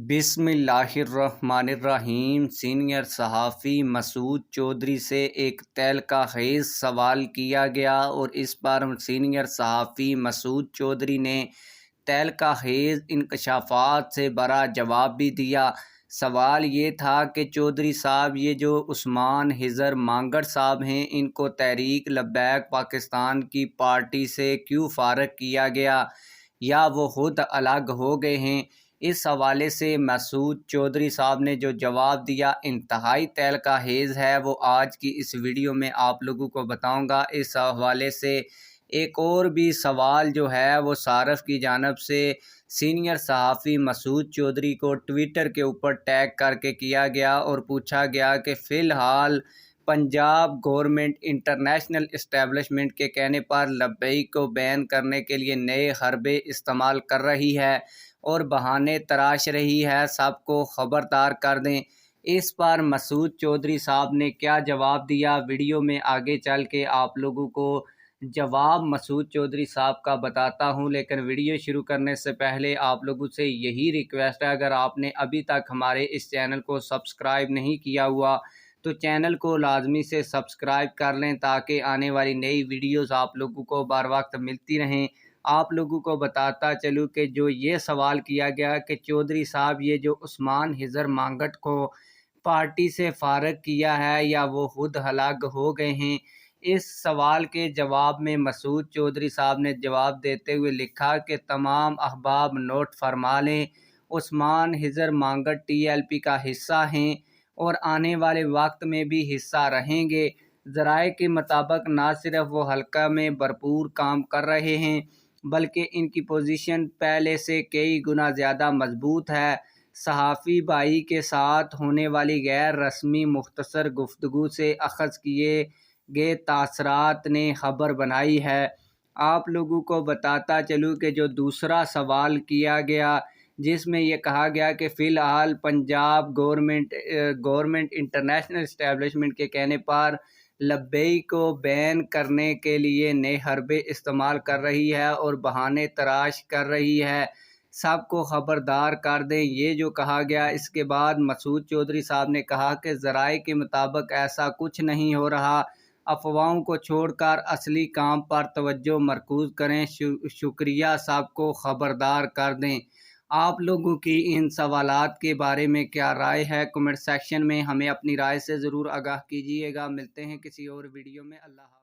बिस्मिल्लाहिर्रहमानिर्रहीम। सीनियर सहाफ़ी मसूद चौधरी से एक तहलका-खेज़ सवाल किया गया और इस पर सीनियर सहाफ़ी मसूद चौधरी ने तहलका-खेज़ इंकशाफात से बड़ा जवाब भी दिया। सवाल ये था कि चौधरी साहब, ये जो उस्मान हिजर मांगड़ साहब हैं, इनको तहरीक लब्बैक पाकिस्तान की पार्टी से क्यों फ़ारग किया गया या वो खुद अलग हो गए हैं। इस हवाले से मसूद चौधरी साहब ने जो जवाब दिया इंतहाई तहलका-खेज़ है, वो आज की इस वीडियो में आप लोगों को बताऊंगा। इस हवाले से एक और भी सवाल जो है वो सारफ की जानिब से सीनियर सहाफ़ी मसूद चौधरी को ट्विटर के ऊपर टैग करके किया गया और पूछा गया कि फ़िलहाल पंजाब गवर्नमेंट इंटरनेशनल इस्टेब्लिशमेंट के कहने पर लब्बैक को बैन करने के लिए नए हरबे इस्तेमाल कर रही है और बहाने तराश रही है, सबको ख़बरदार कर दें। इस पर मसूद चौधरी साहब ने क्या जवाब दिया, वीडियो में आगे चल के आप लोगों को जवाब मसूद चौधरी साहब का बताता हूं। लेकिन वीडियो शुरू करने से पहले आप लोगों से यही रिक्वेस्ट है, अगर आपने अभी तक हमारे इस चैनल को सब्सक्राइब नहीं किया हुआ तो चैनल को लाजमी से सब्सक्राइब कर लें ताकि आने वाली नई वीडियोस आप लोगों को बर वक्त मिलती रहें। आप लोगों को बताता चलूँ कि जो ये सवाल किया गया कि चौधरी साहब, ये जो उस्मान हिजर मांगड़ को पार्टी से फ़ारग किया है या वो खुद हलाक हो गए हैं, इस सवाल के जवाब में मसूद चौधरी साहब ने जवाब देते हुए लिखा कि तमाम अहबाब नोट फरमा लें, उस्मान हिजर मांगड़ TLP का हिस्सा हैं और आने वाले वक्त में भी हिस्सा रहेंगे। ज़राए के मुताबिक ना सिर्फ वो हल्का में भरपूर काम कर रहे हैं बल्कि इनकी पोजीशन पहले से कई गुना ज़्यादा मजबूत है। सहाफ़ी भाई के साथ होने वाली गैर रस्मी मुख्तसर गुफ्तगू से अख़ज़ किए गए तासरात ने खबर बनाई है। आप लोगों को बताता चलूँ कि जो दूसरा सवाल किया गया जिसमें यह कहा गया कि फ़िलहाल पंजाब गवर्नमेंट इंटरनेशनल इस्टेब्लिशमेंट के कहने पर लब्बैक को बैन करने के लिए नए हरबे इस्तेमाल कर रही है और बहाने तराश कर रही है, सबको ख़बरदार कर दें, ये जो कहा गया। इसके बाद मसूद चौधरी साहब ने कहा कि ज़राए के मुताबिक ऐसा कुछ नहीं हो रहा, अफवाहों को छोड़कर असली काम पर तवज्जो मरकूज़ करें। शुक्रिया, सबको ख़बरदार कर दें। आप लोगों की इन सवालात के बारे में क्या राय है, कमेंट सेक्शन में हमें अपनी राय से ज़रूर आगाह कीजिएगा। मिलते हैं किसी और वीडियो में। अल्लाह हाफ़िज़।